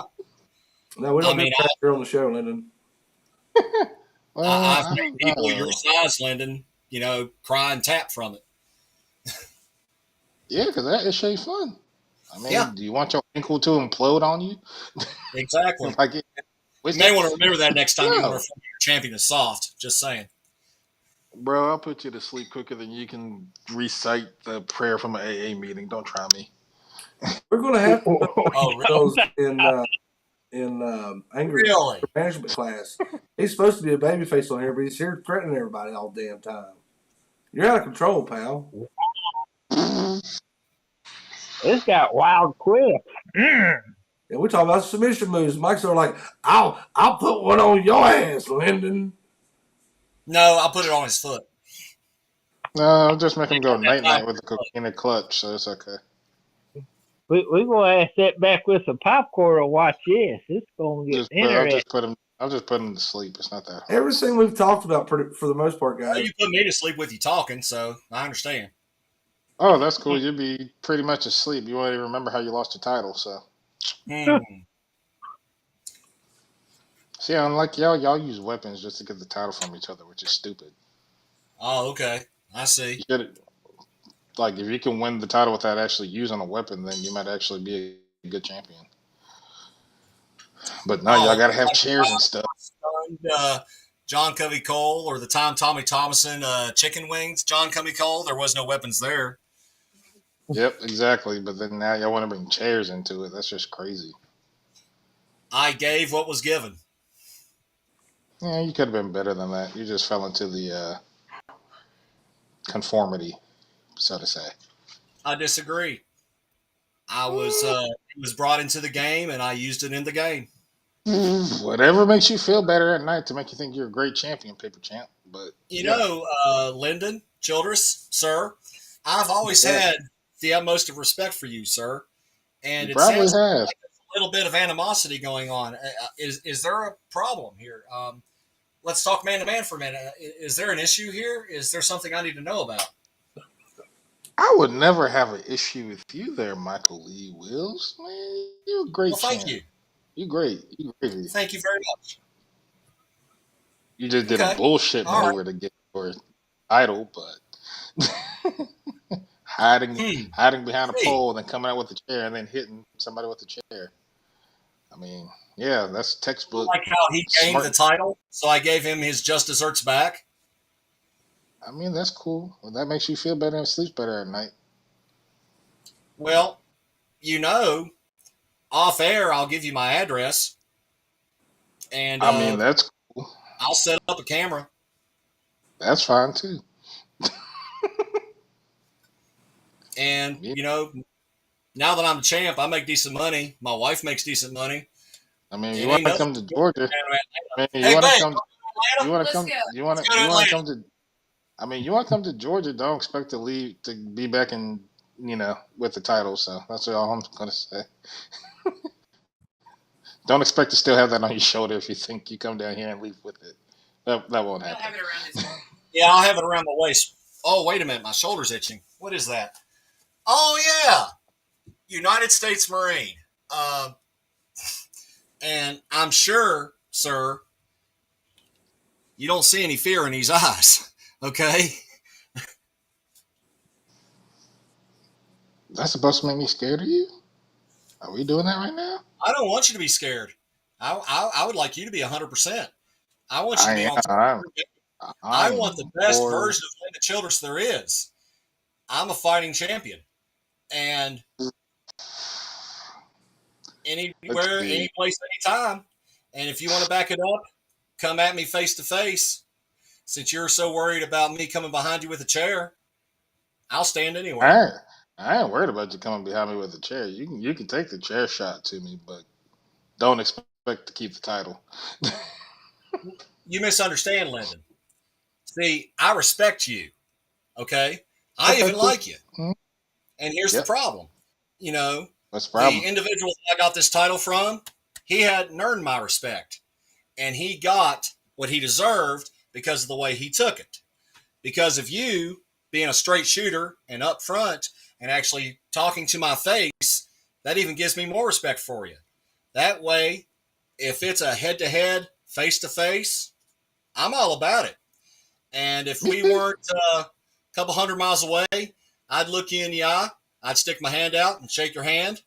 No, we don't I mean, do here on the show, Lyndon. Well, I've I seen don't people know. your size, Lyndon, you know, cry and tap from it. Yeah, because that is straight fun. I mean, Yeah. do you want your ankle to implode on you? Exactly. Like, You may want to remember that next time you want to find your champion is soft. Just saying. bro, I'll put you to sleep quicker than you can recite the prayer from an AA meeting. Don't try me. We're going to have to Oh, really? those in anger Really? management class. He's supposed to be a babyface on here, but he's here threatening everybody all the damn time. You're out of control, pal. It's got wild quips. And we're talking about submission moves. Mike's sort of like, I'll put one on your ass, Lyndon. No, I'll put it on his foot. No, I'll just make him go night-night with the coquina clutch, so it's okay. We're going to sit back with some popcorn and watch this. It's going to get interesting. I'll just put him to sleep. It's not that hard. Everything we've talked about for the most part, Well, guys. you put me to sleep with you talking, so I understand. Oh, that's cool. You'll be pretty much asleep. You won't even remember how you lost your title, so. See, unlike y'all use weapons just to get the title from each other, which is stupid. Oh, okay. I see. Like, if you can win the title without actually using a weapon, then you might actually be a good champion. But now y'all gotta have chairs and stuff. John Covey Cole, or the time Tommy Thomason chicken wings, John Covey Cole, there was no weapons there. Yep, exactly. But then now y'all want to bring chairs into it. That's just crazy. I gave what was given. Yeah, you could have been better than that. You just fell into the conformity, so to say. I disagree. It was brought into the game, and I used it in the game. Whatever makes you feel better at night to make you think you're a great champion, Paper Champ. But you know, Lyndon Childress, sir, I've always had the utmost of respect for you, sir. And it sounds like there's a little bit of animosity going on. Is there a problem here? Let's talk man to man for a minute. Is there an issue here? Is there something I need to know about? I would never have an issue with you there, Michael Lee Wills. Man, you're a great champ. Thank you. You're great. You're great. Thank you very much. You just did a bullshit maneuver to get your title, but hiding behind a pole and then coming out with a chair and then hitting somebody with a chair. I mean, yeah, that's textbook. Like how he gained the title, so I gave him his just desserts back. I mean, that's cool. Well, that makes you feel better and sleep better at night. Well, you know, off air, I'll give you my address. And I mean, that's cool. I'll set up a camera. That's fine, too. And, you know, now that I'm the champ, I make decent money. My wife makes decent money. I mean, you want to come to Georgia? You want to come to Georgia? Don't expect to be back in, with the title. So that's all I'm gonna say. Don't expect to still have that on your shoulder if you think you come down here and leave with it. That won't happen. Have it around his waist. Yeah, I'll have it around my waist. Oh, wait a minute, my shoulder's itching. What is that? Oh yeah, United States Marine. And I'm sure, sir, you don't see any fear in these eyes, okay? That's supposed to make me scared of you? Are we doing that right now? I don't want you to be scared. I would like you to be 100%. I want you to be on top. I want the best version of Lyndon Childress there is. I'm a fighting champion. And anywhere, any place, anytime. And if you want to back it up, come at me face to face. Since you're so worried about me coming behind you with a chair, I'll stand anywhere. I ain't worried about you coming behind me with a chair. You can take the chair shot to me, but don't expect to keep the title. You misunderstand, Lyndon. See, I respect you. Okay, I Okay, even cool. like you. Mhm. And here's Yep. the problem. You know, What's the the problem? individual that I got this title from, he hadn't earned my respect, and he got what he deserved because of the way he took it. Because of you being a straight shooter and up front and actually talking to my face, that even gives me more respect for you. That way, if it's a head-to-head, face-to-face, I'm all about it. And if we weren't a couple hundred miles away, I'd look you in the eye, I'd stick my hand out and shake your hand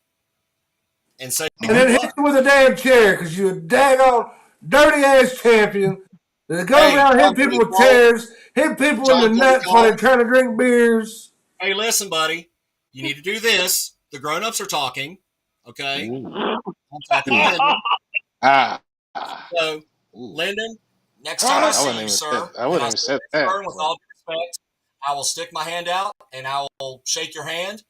and say And good then hit luck. you with a damn chair because you're a daggone dirty ass champion that go Hey, around John hitting people Cody with Cole, chairs, hit people in the John Cody nuts while they're Cole. trying to drink beers. Hey, listen, buddy, you need to do this. The grown-ups are talking, okay? Ooh. I'm talking to Lyndon. Ah. So, Ooh. Lyndon, next time I I see wouldn't you, even sir, said. I wouldn't and I even say said this, that. sir, with all due respect, I will stick my hand out and I will shake your hand,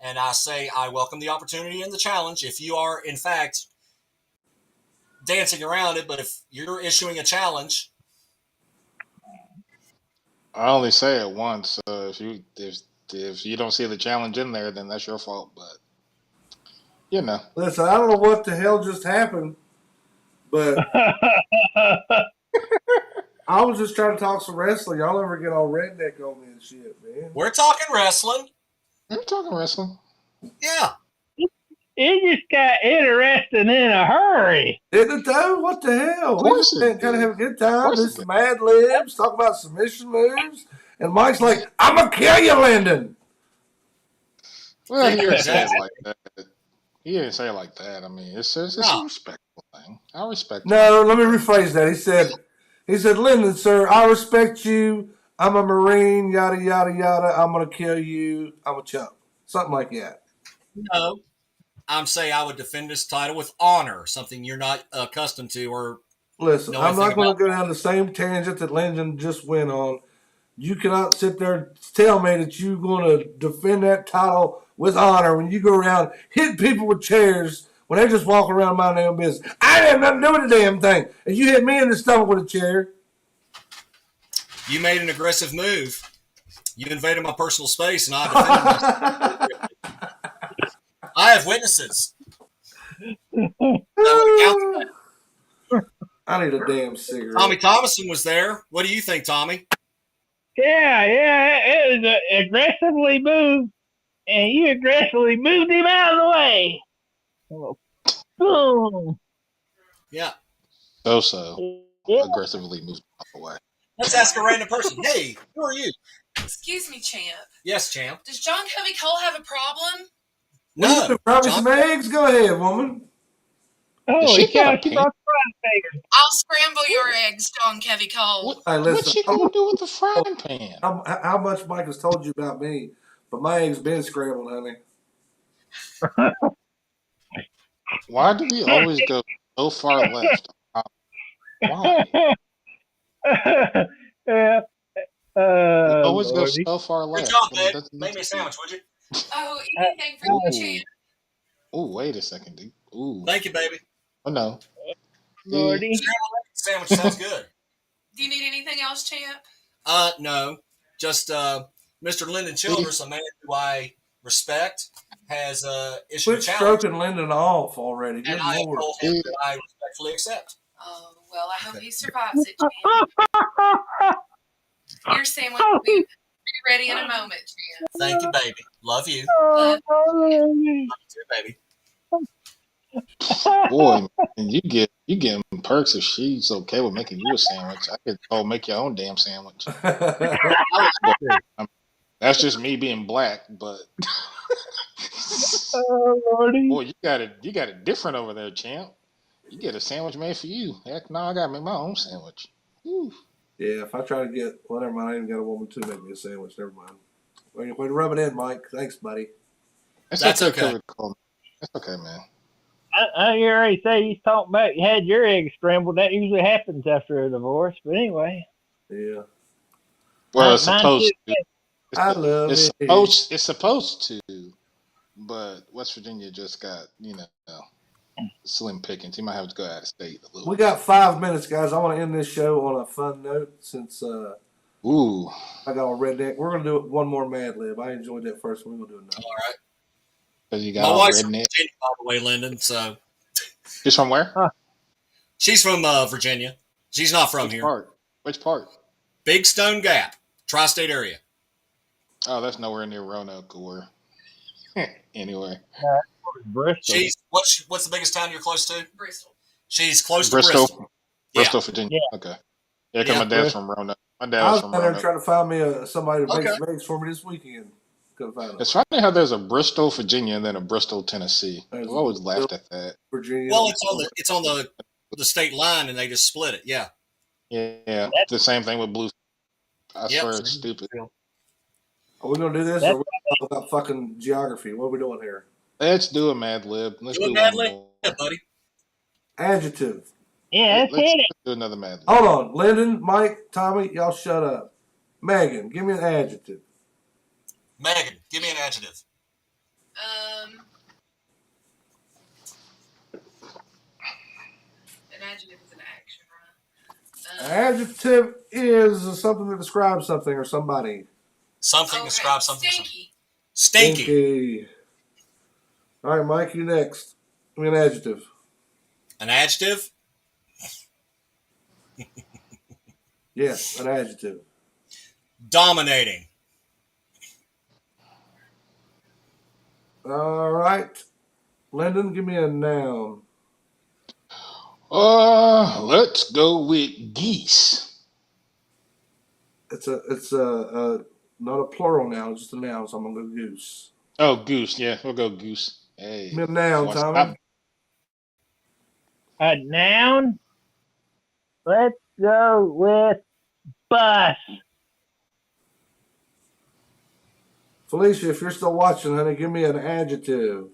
and I say I welcome the opportunity and the challenge. If you are, in fact, dancing around it, but if you're issuing a challenge, I only say it once. If you don't see the challenge in there, then that's your fault. But you know, Listen, I don't know what the hell just happened, but I was just trying to talk some wrestling. Y'all ever get all redneck on me and shit, man? we're talking wrestling. I'm talking wrestling. Yeah. It just got interesting in a hurry. Didn't it though? What the hell? Of We course just it kind of have did. a good Of time. course Do it did. some Mad Libs, talk about submission moves, and Mike's like, "I'm gonna kill you, Lyndon." Well, he You're didn't say it exactly. like that. He didn't say it like that. I mean, it's a No. respectful thing. I respect him. No, let me rephrase that. He said, Lyndon, sir, I respect you. I'm a Marine, yada, yada, yada. I'm going to kill you. I'm a chump. Something like that. No. I'm saying I would defend this title with honor, something you're not accustomed to or Listen, know I'm anything not going about. to go down the same tangent that Lyndon just went on. You cannot sit there and tell me that you're going to defend that title with honor when you go around hitting people with chairs when they just walk around minding their own business. I didn't have nothing to do with the damn thing. And you hit me in the stomach with a chair. You made an aggressive move. You invaded my personal space, and I defended myself. I have witnesses. That would count to that. I need a damn cigarette. Tommy Thomason was there. What do you think, Tommy? Yeah, it was aggressively moved, and you aggressively moved him out of the way. Oh, boom. Yeah. So Yeah. aggressively moved away. Let's ask a random person. Hey, who are you? Excuse me, champ. Yes, champ. Does John Covey Cole have a problem? No. No. Probably John, some eggs. Go ahead, woman. Oh, she he got a got she pan? brought the frying pan. I'll scramble your eggs, John Covey Cole. What? Hey, What's listen. she gonna do with the frying pan? How much Mike has told you about me, but my eggs been scrambled, honey. Why do we always go so far left? Why? Yeah. We always go Lordy. so far good left. job, when it babe. doesn't need Make me a to be. sandwich, would you? Oh, anything for you, champ. Oh, wait a second, dude. Ooh. Thank you, baby. Oh no. Lordy. Sandwich sounds good. Do you need anything else, champ? No. Just Mr. Lyndon Childress, a man who I respect, has issued Quit a challenge, stroking Lyndon off already. Good and I have Lord. told him that I respectfully accept. Oh, well, I hope he survives it, champ. Your sandwich will be ready in a moment, champ. Thank you, baby. Love you. Love Love you too, baby. Boy, man, you get perks if she's okay with making you a sandwich. I could make your own damn sandwich. That's just me being black, but Oh, Lordy. boy, you got it different over there, champ. You get a sandwich made for you. Heck no, I gotta make my own sandwich. Whew. Yeah, if I try to get, well, never mind. I even got a woman to make me a sandwich. Never mind. Way to rub it in, Mike. Thanks, buddy. That's okay. That's okay, man. I already say he's talking about you had your eggs scrambled. That usually happens after a divorce. But anyway. Yeah. Well, it's Mine supposed too. to. I love It's it. it's supposed to, but West Virginia just got slim pickings. He might have to go out of state a little. We got 5 minutes, guys. I want to end this show on a fun note since Ooh. I got all redneck. We're gonna do one more Mad Lib. I enjoyed that first one. We're gonna do another. All right. Because you got My all wife's from redneck. Virginia, by the way, Lyndon. So She's from where? she's from Virginia. She's not from Which here. part? Which part? Big Stone Gap, tri-state area. Oh, that's nowhere near Roanoke or anyway. Bristol. She's what's the biggest town you're close to? Bristol. She's close Bristol. to Bristol. Bristol, Virginia. Yeah. Okay. Yeah, because Yeah. my dad's from Roanoke. My dad I was was from out there Roanoke. trying to find me somebody to make Okay. some eggs for me this weekend. Couldn't find them. It's funny how there's a Bristol, Virginia, and then a Bristol, Tennessee. I've There's always a laughed at that. Virginia. Well, it's on the state line, and they just split it. Yeah. Yeah, the same thing with Blue. I Yep. swear it's stupid. Are we gonna do this, That's or are we gonna talk about fucking geography? What are we doing here? Let's do a Mad Lib. Let's Do a do Mad one Lib, more. buddy. Adjective. Yeah, Let's that's it. do another Mad Lib. Hold on, Lyndon, Mike, Tommy, y'all shut up. Megan, give me an adjective. Megan, give me an adjective. An adjective is an action, right? Adjective is something that describes something or somebody. Something Okay. describes something. Stinky. Stinky. Stinky. All right, Mike, you next. Give me an adjective. An adjective. Yes, an adjective. Dominating. All right. Lyndon, give me a noun. Let's go with geese. It's a not a plural noun, just a noun, so I'm gonna go goose. Oh, goose. Yeah, we'll go goose. Hey. Give me a noun, What's Tommy. up? A noun. Let's go with bus. Felicia, if you're still watching, honey, give me an adjective.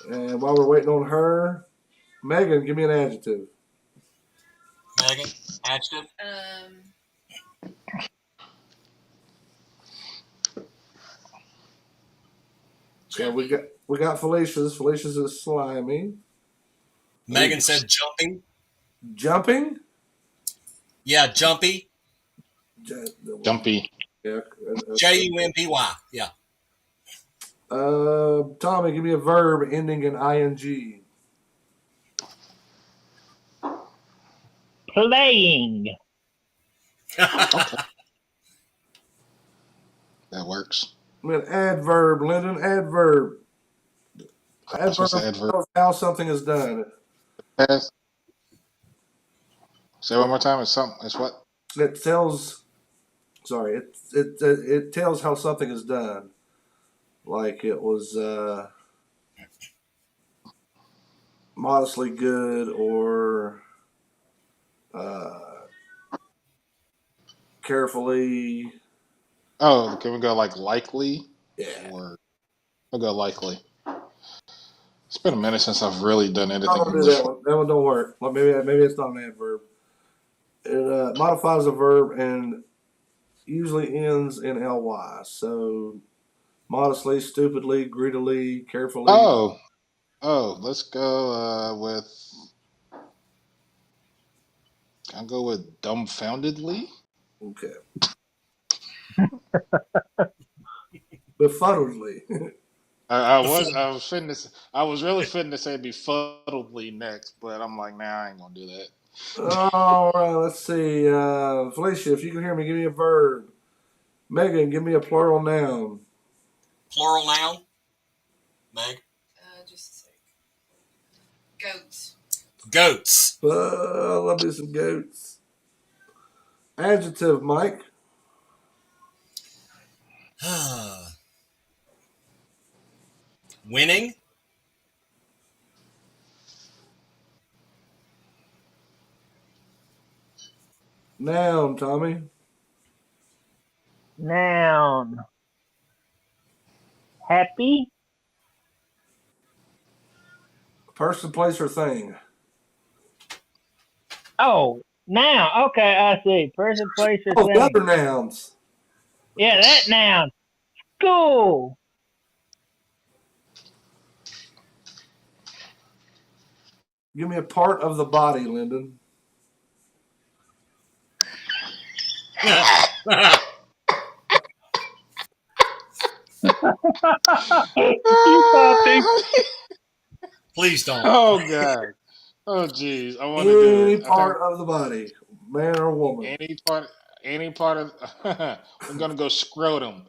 And while we're waiting on her, Megan, give me an adjective. Megan, adjective. Yeah, we got Felicia's. Felicia's is slimy. Megan said jumping. Jumping? Yeah, jumpy. Jumpy. Yeah. Jumpy. Yeah. Tommy, give me a verb ending in ing. Playing. That works. I mean, adverb, Lyndon, adverb. What's an adverb? Tells how something is done. Pass. Say it one more time. It's something. It's what? It tells. Sorry, it tells how something is done. Like it was modestly good or carefully. Oh, can we go like likely? Yeah. Or we'll go likely. It's been a minute since I've really done anything. I'm gonna do that one. That one don't work. Well, maybe it's not an adverb. It modifies a verb and usually ends in ly. So modestly, stupidly, greedily, carefully. Oh, let's go with. I'll go with dumbfoundedly. Okay. Befuddledly. I was really fitting to say befuddledly next, but I'm like, nah, I ain't gonna do that. All right, let's see. Felicia, if you can hear me, give me a verb. Megan, give me a plural noun. Plural noun. Meg. Just a sec. Goats. Goats. I love me some goats. Adjective, Mike. Winning. Noun, Tommy. Noun. Happy. Person, place, or thing. Oh, noun. Okay, I see. Person, place, or Oh, thing. the other nouns. Yeah, that noun. School. Give me a part of the body, Lyndon. You puppy. Please don't. Oh God. Oh jeez. I want to Any do it. I part think of the body, man or woman. any part of we're gonna go scrotum.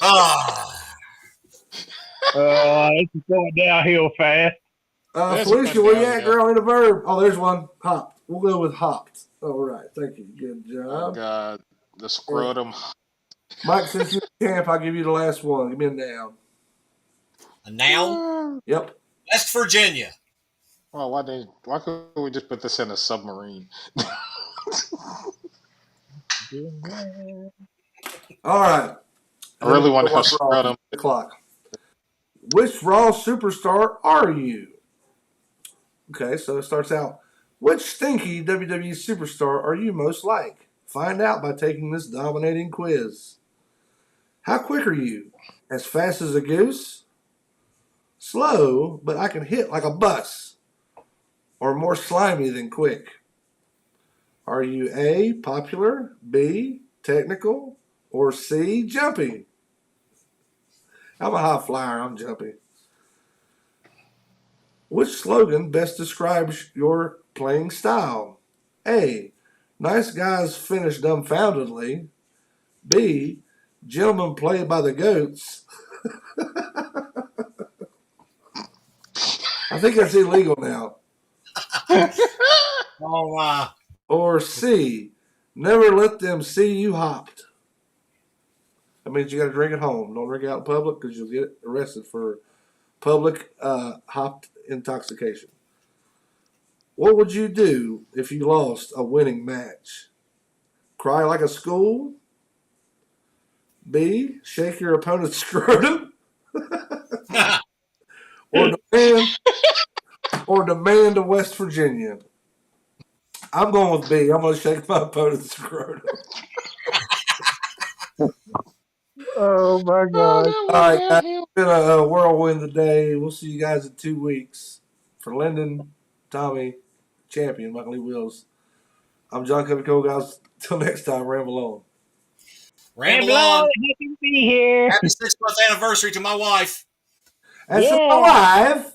Ah, This is going downhill fast. This Felicia, one where you down at, here. girl? In a verb. Oh, there's one. Hopped. We'll go with hopped. All right. Thank you. Good Oh job. God. The scrotum. Mike, since you're the champ, I'll give you the last one. Give me a noun. a noun. Yep. West Virginia. Well, why couldn't we just put this in a submarine? All right. I really want to have Watch Raw. scrotum. The clock. Which Raw superstar are you? Okay, so it starts out. Which stinky WWE superstar are you most like? Find out by taking this dominating quiz. How quick are you? As fast as a goose? Slow, but I can hit like a bus. Or more slimy than quick? Are you A, popular, B, technical, or C, jumpy? I'm a high flyer, I'm jumpy. Which slogan best describes your playing style? A, nice guys finish dumbfoundedly. B, gentlemen play by the goats. I think that's illegal now. Oh, wow. Or C, never let them see you hopped. That means you got to drink at home. Don't drink out in public because you'll get arrested for public hopped intoxication. What would you do if you lost a winning match? Cry like a school? B, shake your opponent's scrotum? or demand a West Virginia? I'm going with B. I'm going to shake my opponent's scrotum. Oh my God. All right, guys, it's been a whirlwind today. We'll see you guys in 2 weeks. For Lyndon, Tommy, champion, Michael Lee Wills. I'm John Covey guys. Till next time, ramble on. Ramble on. Happy to be here. Happy 6th month anniversary to my wife. That's Yeah. alive.